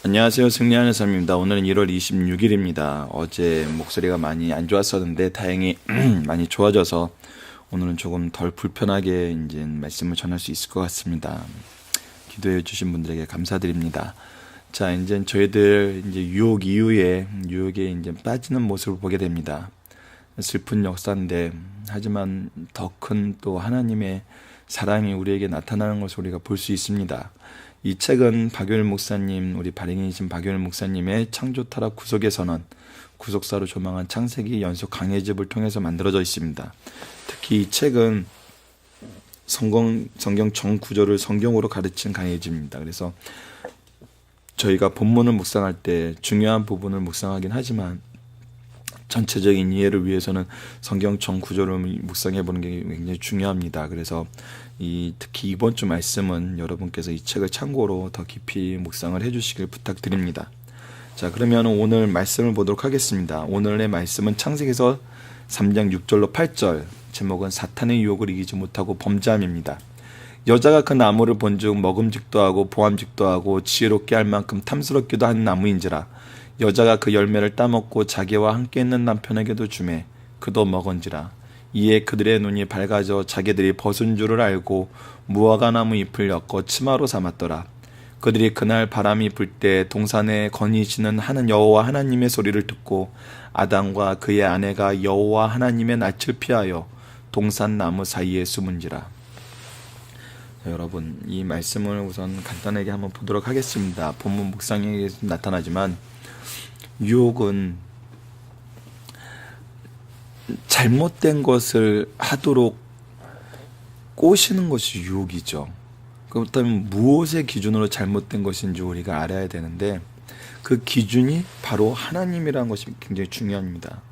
안녕하세요. 승리하는 삶입니다. 오늘은 1월 26일입니다. 어제 목소리가 많이 안 좋았었는데 다행히 많이 좋아져서 오늘은 조금 덜 불편하게 이제 말씀을 전할 수 있을 것 같습니다. 기도해 주신 분들에게 감사드립니다. 자, 이제 저희들 이제 유혹 이후에 유혹에 이제 빠지는 모습을 보게 됩니다. 슬픈 역사인데 하지만 더 큰 또 하나님의 사랑이 우리에게 나타나는 것을 우리가 볼 수 있습니다. 이 책은 박효일 목사님, 우리 발행이신 박효일 목사님의 창조타락 구속의 선언, 구속사로 조망한 창세기 연속 강해집을 통해서 만들어져 있습니다. 특히 이 책은 성경 전 구절을 성경으로 가르친 강해집입니다. 그래서 저희가 본문을 묵상할 때 중요한 부분을 묵상하긴 하지만 전체적인 이해를 위해서는 성경 전 구절을 묵상해 보는 게 굉장히 중요합니다. 그래서 특히 이번 주 말씀은 여러분께서 이 책을 참고로 더 깊이 묵상을 해주시길 부탁드립니다. 자, 그러면 오늘 말씀을 보도록 하겠습니다. 오늘의 말씀은 창세기서 3장 6절로 8절, 제목은 사탄의 유혹을 이기지 못하고 범죄함입니다. 여자가 그 나무를 본즉 먹음직도 하고 보암직도 하고 지혜롭게 할 만큼 탐스럽기도 한 나무인지라. 여자가 그 열매를 따먹고 자기와 함께 있는 남편에게도 주매 그도 먹은지라. 이에 그들의 눈이 밝아져 자기들이 벗은 줄을 알고 무화과나무 잎을 엮어 치마로 삼았더라. 그들이 그날 바람이 불 때 동산에 거니시는 하는 여호와 하나님의 소리를 듣고 아담과 그의 아내가 여호와 하나님의 낯을 피하여 동산 나무 사이에 숨은지라. 자, 여러분, 이 말씀을 우선 간단하게 한번 보도록 하겠습니다. 본문 묵상에 나타나지만 유혹은 잘못된 것을 하도록 꼬시는 것이 유혹이죠. 그렇다면 무엇의 기준으로 잘못된 것인지 우리가 알아야 되는데 그 기준이 바로 하나님이라는 것이 굉장히 중요합니다.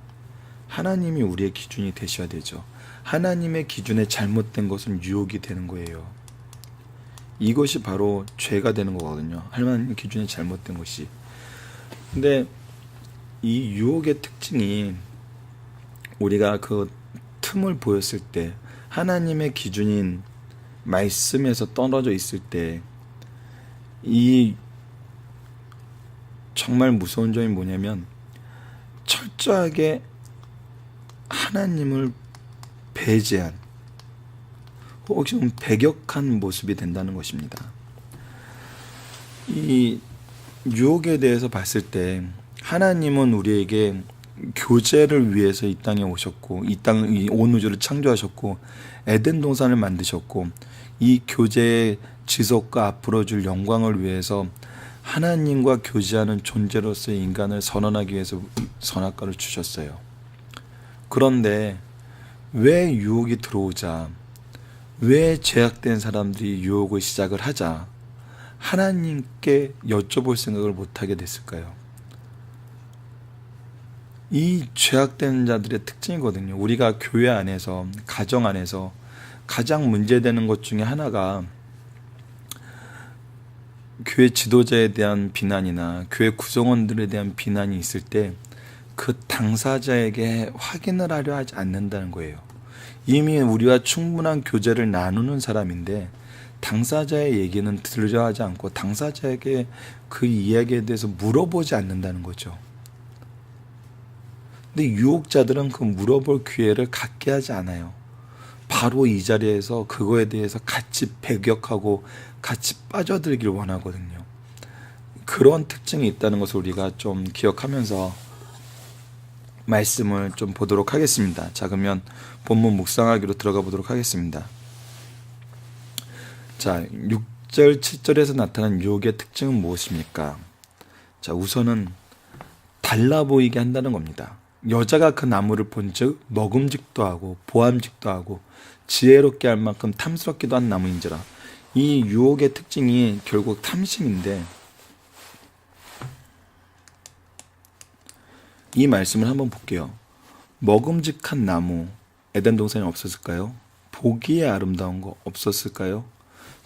하나님이 우리의 기준이 되셔야 되죠. 하나님의 기준에 잘못된 것은 유혹이 되는 거예요. 이것이 바로 죄가 되는 거거든요. 하나님 기준에 잘못된 것이. 근데 이 유혹의 특징이 우리가 그 틈을 보였을 때 하나님의 기준인 말씀에서 떨어져 있을 때 이 정말 무서운 점이 뭐냐면 철저하게 하나님을 배제한 혹시 배격한 모습이 된다는 것입니다. 이 유혹에 대해서 봤을 때 하나님은 우리에게 교제를 위해서 이 땅에 오셨고 온 우주를 창조하셨고 에덴 동산을 만드셨고 이 교제의 지속과 앞으로 줄 영광을 위해서 하나님과 교제하는 존재로서의 인간을 선언하기 위해서 선악과를 주셨어요. 그런데 왜 유혹이 들어오자, 왜 죄악된 사람들이 유혹을 시작을 하자 하나님께 여쭤볼 생각을 못하게 됐을까요? 이 죄악된 자들의 특징이거든요. 우리가 교회 안에서, 가정 안에서 가장 문제되는 것 중에 하나가 교회 지도자에 대한 비난이나 교회 구성원들에 대한 비난이 있을 때 그 당사자에게 확인을 하려 하지 않는다는 거예요. 이미 우리와 충분한 교제를 나누는 사람인데 당사자의 얘기는 들으려 하지 않고 당사자에게 그 이야기에 대해서 물어보지 않는다는 거죠. 근데 유혹자들은 그 물어볼 기회를 갖게 하지 않아요. 바로 이 자리에서 그거에 대해서 같이 배격하고 같이 빠져들길 원하거든요. 그런 특징이 있다는 것을 우리가 좀 기억하면서 말씀을 좀 보도록 하겠습니다. 자, 그러면 본문 묵상하기로 들어가 보도록 하겠습니다. 자, 6절, 7절에서 나타난 유혹의 특징은 무엇입니까? 자, 우선은 달라 보이게 한다는 겁니다. 여자가 그 나무를 본즉 먹음직도 하고 보암직도 하고 지혜롭게 할 만큼 탐스럽기도 한 나무인지라. 이 유혹의 특징이 결국 탐심인데 이 말씀을 한번 볼게요. 먹음직한 나무, 에덴 동산에 없었을까요? 보기에 아름다운 거 없었을까요?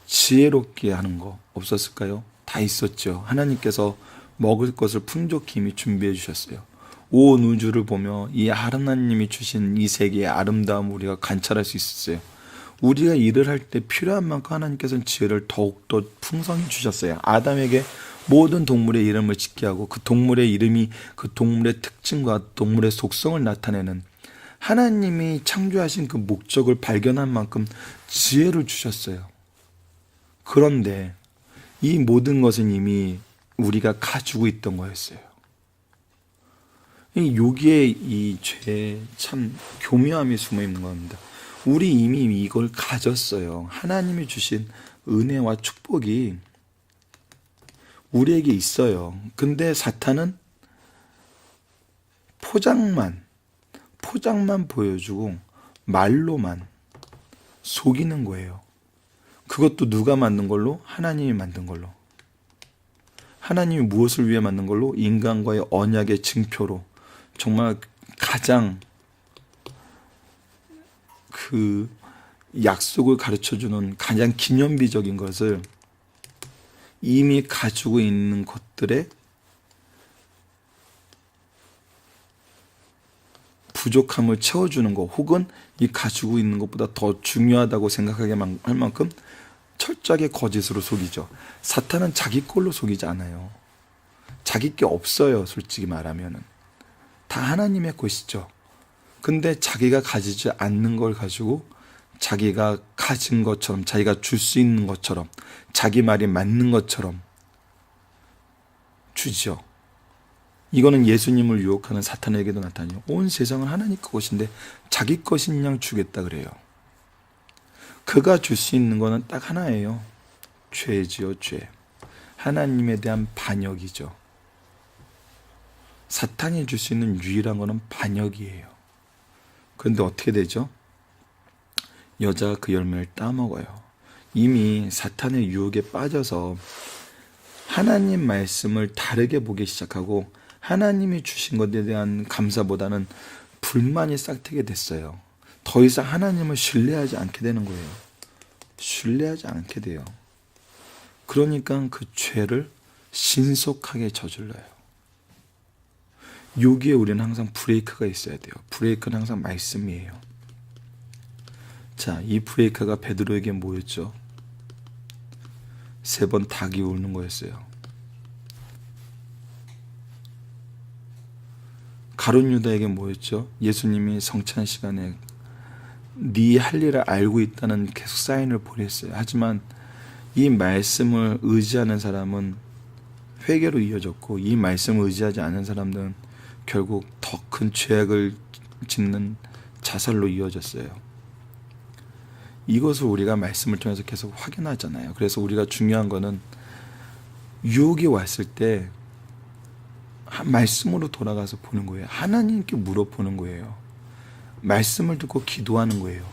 지혜롭게 하는 거 없었을까요? 다 있었죠. 하나님께서 먹을 것을 풍족히 이미 준비해 주셨어요. 온 우주를 보며 이 하나님이 주신 이 세계의 아름다움을 우리가 관찰할 수 있었어요. 우리가 일을 할 때 필요한 만큼 하나님께서는 지혜를 더욱더 풍성히 주셨어요. 아담에게 모든 동물의 이름을 짓게 하고 그 동물의 이름이 그 동물의 특징과 동물의 속성을 나타내는 하나님이 창조하신 그 목적을 발견한 만큼 지혜를 주셨어요. 그런데 이 모든 것은 이미 우리가 가지고 있던 거였어요. 여기에 이 죄에 참 교묘함이 숨어 있는 겁니다. 우리 이미 이걸 가졌어요. 하나님이 주신 은혜와 축복이 우리에게 있어요. 근데 사탄은 포장만 보여주고 말로만 속이는 거예요. 그것도 누가 만든 걸로? 하나님이 만든 걸로. 하나님이 무엇을 위해 만든 걸로? 인간과의 언약의 증표로. 정말 가장 그 약속을 가르쳐주는 가장 기념비적인 것을 이미 가지고 있는 것들의 부족함을 채워주는 것, 혹은 이 가지고 있는 것보다 더 중요하다고 생각하게 할 만큼 철저하게 거짓으로 속이죠. 사탄은 자기 걸로 속이지 않아요. 자기 게 없어요. 솔직히 말하면은 다 하나님의 것이죠. 근데 자기가 가지지 않는 걸 가지고 자기가 가진 것처럼, 자기가 줄 수 있는 것처럼, 자기 말이 맞는 것처럼 주죠. 이거는 예수님을 유혹하는 사탄에게도 나타나요. 온 세상은 하나님 것인데 자기 것인 양 주겠다 그래요. 그가 줄 수 있는 거는 딱 하나예요. 죄지요, 죄. 하나님에 대한 반역이죠. 사탄이 줄 수 있는 유일한 거는 반역이에요. 그런데 어떻게 되죠? 여자가 그 열매를 따먹어요. 이미 사탄의 유혹에 빠져서 하나님 말씀을 다르게 보기 시작하고 하나님이 주신 것에 대한 감사보다는 불만이 싹트게 됐어요. 더 이상 하나님을 신뢰하지 않게 되는 거예요. 신뢰하지 않게 돼요. 그러니까 그 죄를 신속하게 저질러요. 여기에 우리는 항상 브레이크가 있어야 돼요. 브레이크는 항상 말씀이에요. 자, 이 브레이크가 베드로에게 뭐였죠? 3번 닭이 우는 거였어요. 가룟 유다에게 뭐였죠? 예수님이 성찬 시간에 네 할 일을 알고 있다는 계속 사인을 보냈어요. 하지만 이 말씀을 의지하는 사람은 회개로 이어졌고, 이 말씀을 의지하지 않은 사람들은 결국 더 큰 죄악을 짓는 자살로 이어졌어요. 이것을 우리가 말씀을 통해서 계속 확인하잖아요. 그래서 우리가 중요한 거는 유혹이 왔을 때 말씀으로 돌아가서 보는 거예요. 하나님께 물어보는 거예요. 말씀을 듣고 기도하는 거예요.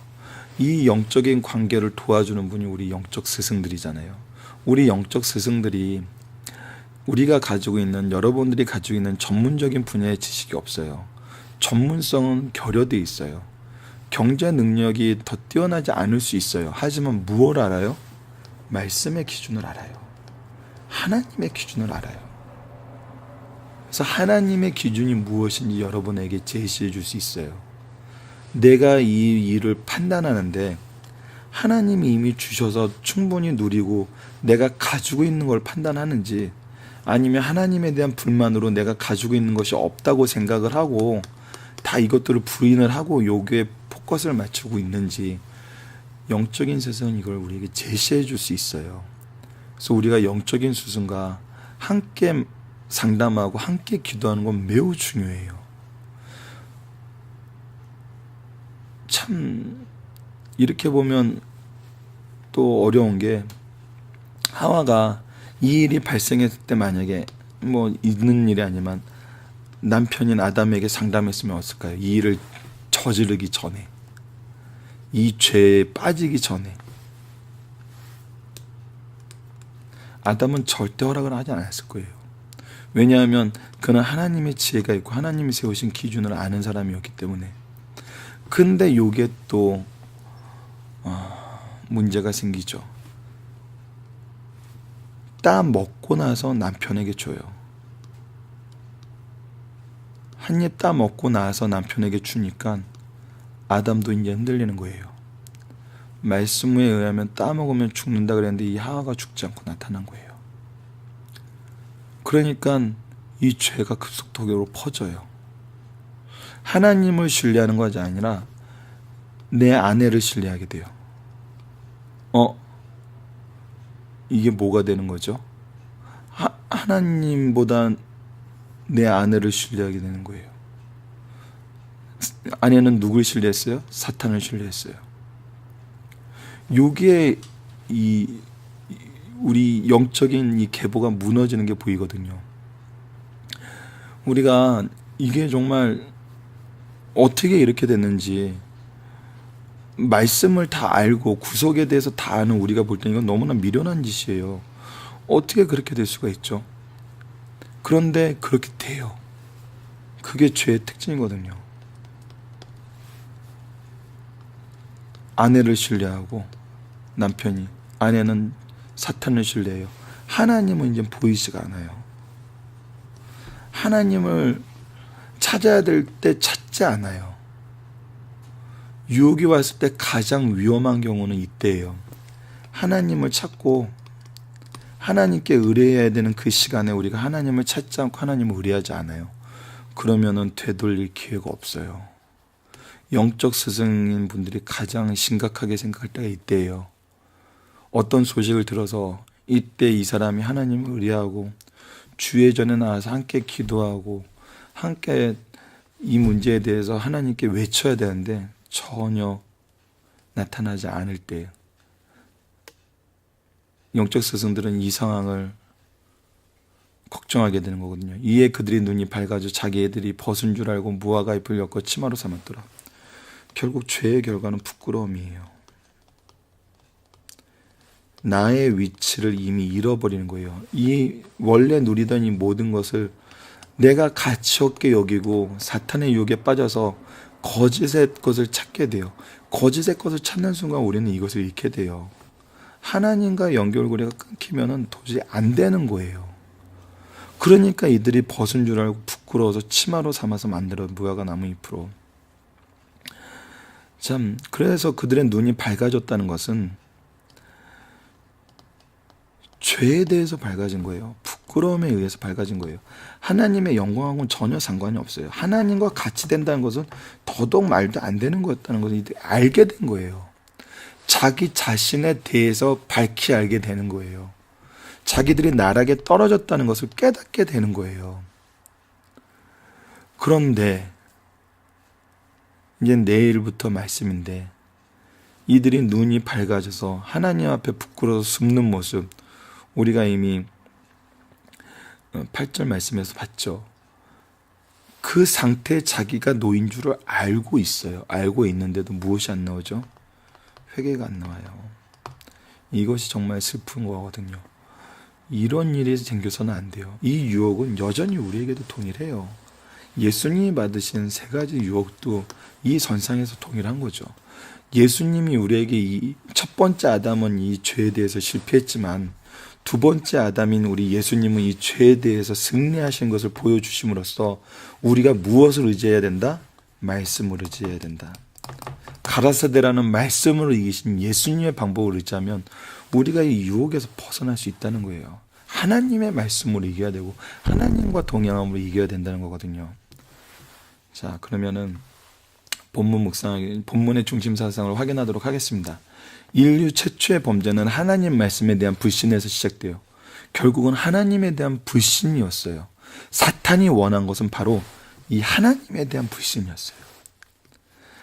이 영적인 관계를 도와주는 분이 우리 영적 스승들이잖아요. 우리 영적 스승들이 우리가 가지고 있는, 여러분들이 가지고 있는 전문적인 분야의 지식이 없어요. 전문성은 결여되어 있어요. 경제 능력이 더 뛰어나지 않을 수 있어요. 하지만 무엇을 알아요? 말씀의 기준을 알아요. 하나님의 기준을 알아요. 그래서 하나님의 기준이 무엇인지 여러분에게 제시해 줄 수 있어요. 내가 이 일을 판단하는데 하나님이 이미 주셔서 충분히 누리고 내가 가지고 있는 걸 판단하는지, 아니면 하나님에 대한 불만으로 내가 가지고 있는 것이 없다고 생각을 하고 다 이것들을 부인을 하고 여기에 포커스를 맞추고 있는지, 영적인 스승은 이걸 우리에게 제시해 줄 수 있어요. 그래서 우리가 영적인 스승과 함께 상담하고 함께 기도하는 건 매우 중요해요. 참 이렇게 보면 또 어려운 게, 하와가 이 일이 발생했을 때 만약에 뭐 있는 일이 아니지만 남편인 아담에게 상담했으면 어떨까요? 이 일을 저지르기 전에, 이 죄에 빠지기 전에. 아담은 절대 허락을 하지 않았을 거예요. 왜냐하면 그는 하나님의 지혜가 있고 하나님이 세우신 기준을 아는 사람이었기 때문에. 근데 요게 또 문제가 생기죠. 따 먹고 나서 남편에게 줘요. 한 입 따 먹고 나서 남편에게 주니까 아담도 이제 흔들리는 거예요. 말씀에 의하면 따 먹으면 죽는다 그랬는데 이 하와가 죽지 않고 나타난 거예요. 그러니까 이 죄가 급속도로 퍼져요. 하나님을 신뢰하는 것이 아니라 내 아내를 신뢰하게 돼요. 이게 뭐가 되는 거죠? 하나님보다 내 아내를 신뢰하게 되는 거예요. 아내는 누굴 신뢰했어요? 사탄을 신뢰했어요. 요게 우리 영적인 이 계보가 무너지는 게 보이거든요. 우리가 이게 정말 어떻게 이렇게 됐는지 말씀을 다 알고 구속에 대해서 다 아는 우리가 볼 때 이건 너무나 미련한 짓이에요. 어떻게 그렇게 될 수가 있죠? 그런데 그렇게 돼요. 그게 죄의 특징이거든요. 아내를 신뢰하고 남편이, 아내는 사탄을 신뢰해요. 하나님은 이제 보이지가 않아요. 하나님을 찾아야 될 때 찾지 않아요. 유혹이 왔을 때 가장 위험한 경우는 이때예요. 하나님을 찾고 하나님께 의뢰해야 되는 그 시간에 우리가 하나님을 찾지 않고 하나님을 의뢰하지 않아요. 그러면은 되돌릴 기회가 없어요. 영적 스승인 분들이 가장 심각하게 생각할 때가 이때예요. 어떤 소식을 들어서 이때 이 사람이 하나님을 의뢰하고 주의 전에 나와서 함께 기도하고 함께 이 문제에 대해서 하나님께 외쳐야 되는데 전혀 나타나지 않을 때 영적 스승들은 이 상황을 걱정하게 되는 거거든요. 이에 그들이 눈이 밝아져 자기 애들이 벗은 줄 알고 무화과 잎을 엮어 치마로 삼았더라. 결국 죄의 결과는 부끄러움이에요. 나의 위치를 이미 잃어버리는 거예요. 이 원래 누리던 이 모든 것을 내가 가치 없게 여기고 사탄의 유혹에 빠져서 거짓의 것을 찾게 돼요. 거짓의 것을 찾는 순간 우리는 이것을 잃게 돼요. 하나님과 연결고리가 끊기면 도저히 안 되는 거예요. 그러니까 이들이 벗은 줄 알고 부끄러워서 치마로 삼아서 만들어 무화과 나무 잎으로. 참, 그래서 그들의 눈이 밝아졌다는 것은 죄에 대해서 밝아진 거예요. 부끄러움에 의해서 밝아진 거예요. 하나님의 영광하고는 전혀 상관이 없어요. 하나님과 같이 된다는 것은 더더욱 말도 안 되는 거였다는 것을 알게 된 거예요. 자기 자신에 대해서 밝히 알게 되는 거예요. 자기들이 나락에 떨어졌다는 것을 깨닫게 되는 거예요. 그런데 이제 내일부터 말씀인데 이들이 눈이 밝아져서 하나님 앞에 부끄러워서 숨는 모습, 우리가 이미 8절 말씀에서 봤죠. 그 상태에 자기가 놓인 줄을 알고 있어요. 알고 있는데도 무엇이 안 나오죠? 회개가 안 나와요. 이것이 정말 슬픈 거거든요. 이런 일이 생겨서는 안 돼요. 이 유혹은 여전히 우리에게도 동일해요. 예수님이 받으신 세 가지 유혹도 이 선상에서 동일한 거죠. 예수님이 우리에게 이 첫 번째 아담은 이 죄에 대해서 실패했지만 두 번째 아담인 우리 예수님은 이 죄에 대해서 승리하신 것을 보여주심으로써 우리가 무엇을 의지해야 된다? 말씀을 의지해야 된다. 가라사대라는 말씀으로 이기신 예수님의 방법을 의지하면 우리가 이 유혹에서 벗어날 수 있다는 거예요. 하나님의 말씀으로 이겨야 되고 하나님과 동행함으로 이겨야 된다는 거거든요. 자, 그러면은 본문의 중심 사상을 확인하도록 하겠습니다. 인류 최초의 범죄는 하나님 말씀에 대한 불신에서 시작돼요. 결국은 하나님에 대한 불신이었어요. 사탄이 원한 것은 바로 이 하나님에 대한 불신이었어요.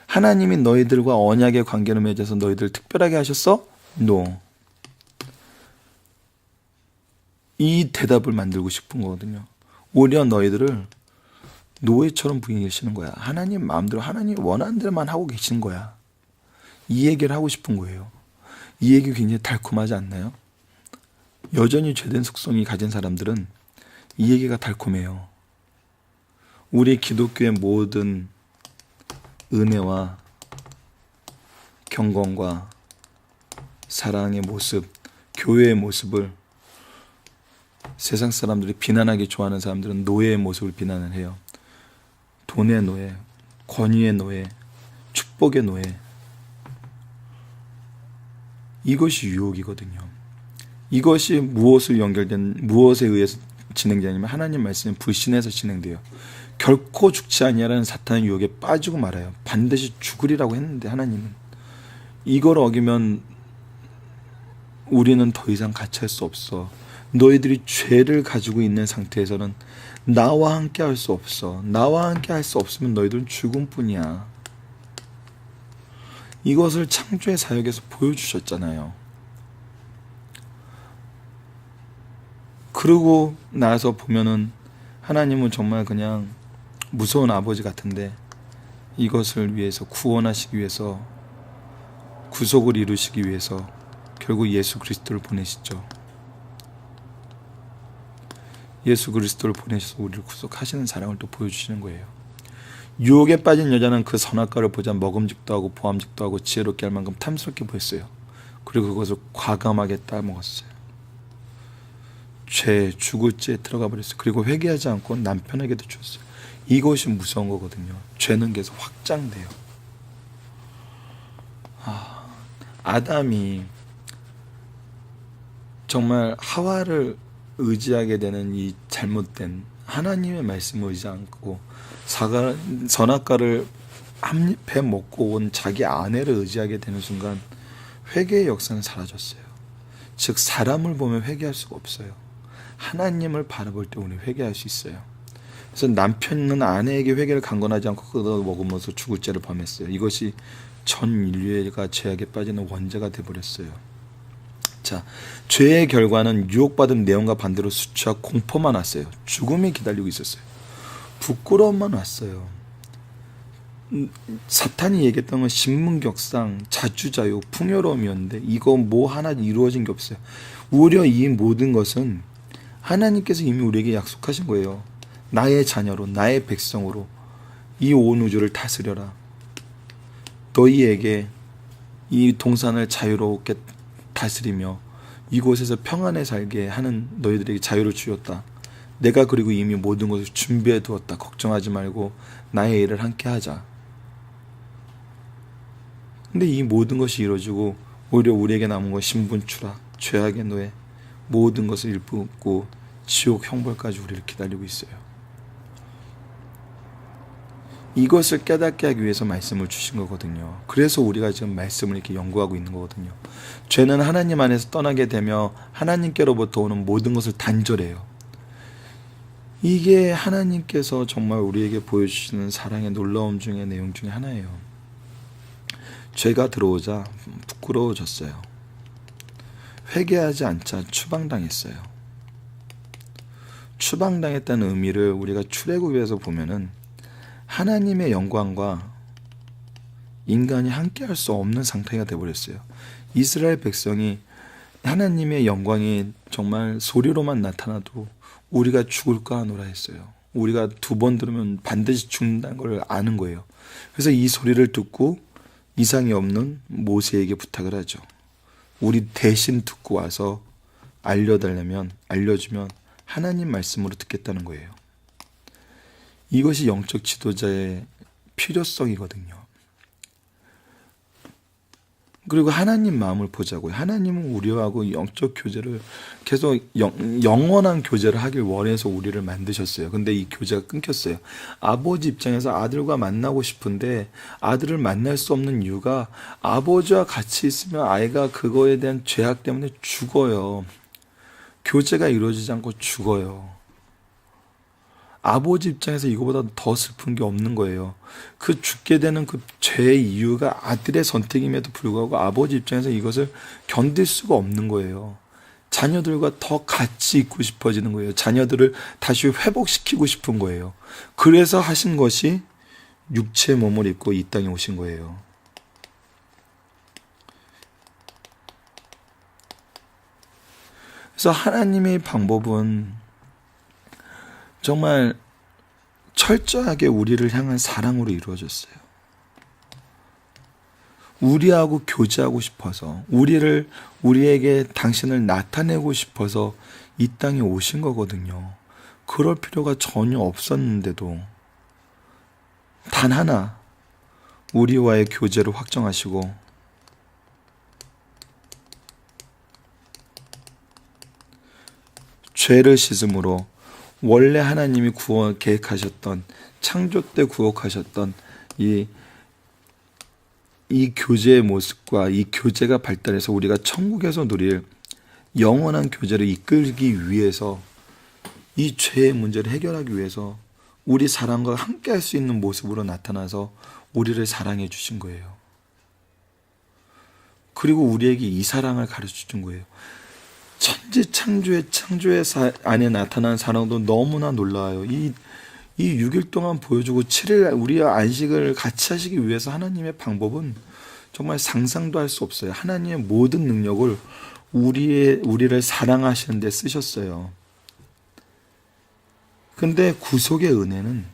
하나님이 너희들과 언약의 관계를 맺어서 너희들을 특별하게 하셨어? No. 이 대답을 만들고 싶은 거거든요. 오히려 너희들을 노예처럼 부인해 계시는 거야. 하나님 마음대로 하나님 원하는 대로만 하고 계신 거야. 이 얘기를 하고 싶은 거예요. 이 얘기 굉장히 달콤하지 않나요? 여전히 죄된 속성이 가진 사람들은 이 얘기가 달콤해요. 우리 기독교의 모든 은혜와 경건과 사랑의 모습, 교회의 모습을 세상 사람들이 비난하기 좋아하는 사람들은 노예의 모습을 비난을 해요. 돈의 노예, 권위의 노예, 축복의 노예. 이것이 유혹이거든요. 이것이 무엇에 의해서 진행되냐면 하나님 말씀이 불신해서 진행돼요. 결코 죽지 아니하라는 사탄의 유혹에 빠지고 말아요. 반드시 죽으리라고 했는데 하나님은 이걸 어기면 우리는 더 이상 같이 할 수 없어. 너희들이 죄를 가지고 있는 상태에서는 나와 함께 할 수 없어. 나와 함께 할 수 없으면 너희들은 죽음뿐이야. 이것을 창조의 사역에서 보여주셨잖아요. 그러고 나서 보면은 하나님은 정말 그냥 무서운 아버지 같은데 이것을 위해서 구원하시기 위해서 구속을 이루시기 위해서 결국 예수 그리스도를 보내시죠. 예수 그리스도를 보내셔서 우리를 구속하시는 사랑을 또 보여주시는 거예요. 유혹에 빠진 여자는 그 선악과를 보자 먹음직도 하고 보암직도 하고 지혜롭게 할 만큼 탐스럽게 보였어요. 그리고 그것을 과감하게 따먹었어요. 죄, 죽을 죄에 들어가 버렸어요. 그리고 회개하지 않고 남편에게도 줬어요. 이것이 무서운 거거든요. 죄는 계속 확장돼요. 아담이 정말 하와를 의지하게 되는 이 잘못된 하나님의 말씀을 의지 않고 선악과를 한 입에 먹고 온 자기 아내를 의지하게 되는 순간 회개의 역사는 사라졌어요. 즉 사람을 보면 회개할 수가 없어요. 하나님을 바라볼 때 우리 회개할 수 있어요. 그래서 남편은 아내에게 회개를 강권하지 않고 그거 먹으면서 죽을 죄를 범했어요. 이것이 전 인류가 죄악에 빠지는 원죄가 되어버렸어요. 자, 죄의 결과는 유혹받은 내용과 반대로 수치와 공포만 왔어요. 죽음이 기다리고 있었어요. 부끄러움만 왔어요. 사탄이 얘기했던 건 신문격상, 자주자유, 풍요로움이었는데 이거 뭐 하나 이루어진 게 없어요. 오히려 이 모든 것은 하나님께서 이미 우리에게 약속하신 거예요. 나의 자녀로, 나의 백성으로 이 온 우주를 다스려라. 너희에게 이 동산을 자유롭게 다스리며 이곳에서 평안에 살게 하는 너희들에게 자유를 주었다. 내가 그리고 이미 모든 것을 준비해 두었다. 걱정하지 말고 나의 일을 함께 하자. 근데 이 모든 것이 이루어지고 오히려 우리에게 남은 건 신분추락, 죄악의 노예, 모든 것을 일부고 지옥 형벌까지 우리를 기다리고 있어요. 이것을 깨닫게 하기 위해서 말씀을 주신 거거든요. 그래서 우리가 지금 말씀을 이렇게 연구하고 있는 거거든요. 죄는 하나님 안에서 떠나게 되며 하나님께로부터 오는 모든 것을 단절해요. 이게 하나님께서 정말 우리에게 보여주시는 사랑의 놀라움 중의 내용 중에 하나예요. 죄가 들어오자 부끄러워졌어요. 회개하지 않자 추방당했어요. 추방당했다는 의미를 우리가 출애굽에서 보면은 하나님의 영광과 인간이 함께할 수 없는 상태가 되어버렸어요. 이스라엘 백성이 하나님의 영광이 정말 소리로만 나타나도 우리가 죽을까 하노라 했어요. 우리가 2번 들으면 반드시 죽는다는 걸 아는 거예요. 그래서 이 소리를 듣고 이상이 없는 모세에게 부탁을 하죠. 우리 대신 듣고 와서 알려주면 하나님 말씀으로 듣겠다는 거예요. 이것이 영적 지도자의 필요성이거든요. 그리고 하나님 마음을 보자고요. 하나님은 우리하고 영적 교제를 계속 영원한 교제를 하길 원해서 우리를 만드셨어요. 근데 이 교제가 끊겼어요. 아버지 입장에서 아들과 만나고 싶은데 아들을 만날 수 없는 이유가 아버지와 같이 있으면 아이가 그거에 대한 죄악 때문에 죽어요. 교제가 이루어지지 않고 죽어요. 아버지 입장에서 이거보다 더 슬픈 게 없는 거예요. 그 죽게 되는 그 죄의 이유가 아들의 선택임에도 불구하고 아버지 입장에서 이것을 견딜 수가 없는 거예요. 자녀들과 더 같이 있고 싶어지는 거예요. 자녀들을 다시 회복시키고 싶은 거예요. 그래서 하신 것이 육체의 몸을 입고 이 땅에 오신 거예요. 그래서 하나님의 방법은 정말 철저하게 우리를 향한 사랑으로 이루어졌어요. 우리하고 교제하고 싶어서, 우리에게 당신을 나타내고 싶어서 이 땅에 오신 거거든요. 그럴 필요가 전혀 없었는데도 단 하나 우리와의 교제를 확정하시고 죄를 씻음으로 원래 하나님이 구원 계획하셨던 창조 때 구원하셨던 이 교제의 모습과 이 교제가 발달해서 우리가 천국에서 누릴 영원한 교제를 이끌기 위해서 이 죄의 문제를 해결하기 위해서 우리 사랑과 함께 할 수 있는 모습으로 나타나서 우리를 사랑해 주신 거예요. 그리고 우리에게 이 사랑을 가르쳐 준 거예요. 천지 창조의 안에 나타난 사랑도 너무나 놀라워요. 이 6일 동안 보여주고 7일 우리와 안식을 같이 하시기 위해서 하나님의 방법은 정말 상상도 할 수 없어요. 하나님의 모든 능력을 우리를 사랑하시는 데 쓰셨어요. 근데 구속의 은혜는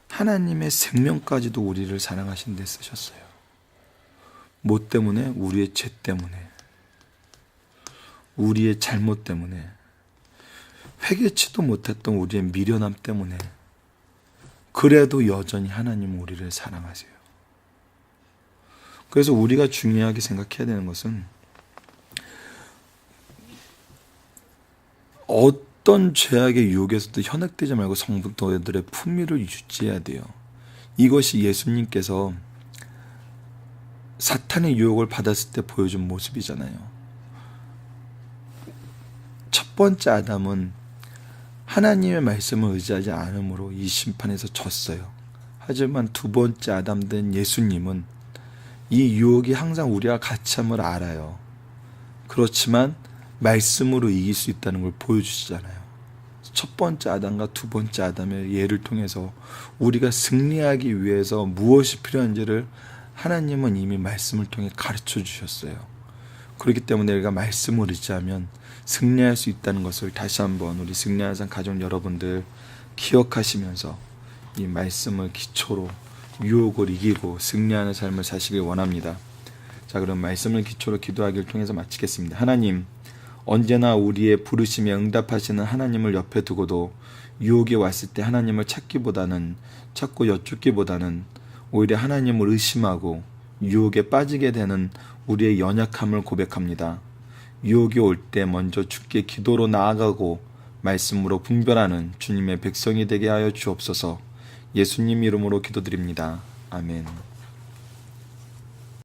하나님의 생명까지도 우리를 사랑하시는 데 쓰셨어요. 뭐 때문에? 우리의 죄 때문에, 우리의 잘못 때문에, 회개치도 못했던 우리의 미련함 때문에. 그래도 여전히 하나님은 우리를 사랑하세요. 그래서 우리가 중요하게 생각해야 되는 것은 어떤 죄악의 유혹에서도 현혹되지 말고 성도들의 품위를 유지해야 돼요. 이것이 예수님께서 사탄의 유혹을 받았을 때 보여준 모습이잖아요. 첫 번째 아담은 하나님의 말씀을 의지하지 않으므로 이 심판에서 졌어요. 하지만 두 번째 아담 된 예수님은 이 유혹이 항상 우리와 같이 함을 알아요. 그렇지만 말씀으로 이길 수 있다는 걸 보여주시잖아요. 첫 번째 아담과 두 번째 아담의 예를 통해서 우리가 승리하기 위해서 무엇이 필요한지를 하나님은 이미 말씀을 통해 가르쳐 주셨어요. 그렇기 때문에 우리가 말씀을 의지하면 승리할 수 있다는 것을 다시 한번 우리 승리하는 가족 여러분들 기억하시면서 이 말씀을 기초로 유혹을 이기고 승리하는 삶을 사시길 원합니다. 자, 그럼 말씀을 기초로 기도하기를 통해서 마치겠습니다. 하나님, 언제나 우리의 부르심에 응답하시는 하나님을 옆에 두고도 유혹이 왔을 때 하나님을 찾고 여쭙기보다는 오히려 하나님을 의심하고 유혹에 빠지게 되는 우리의 연약함을 고백합니다. 유혹이 올 때 먼저 주께 기도로 나아가고 말씀으로 분별하는 주님의 백성이 되게 하여 주옵소서. 예수님 이름으로 기도드립니다. 아멘.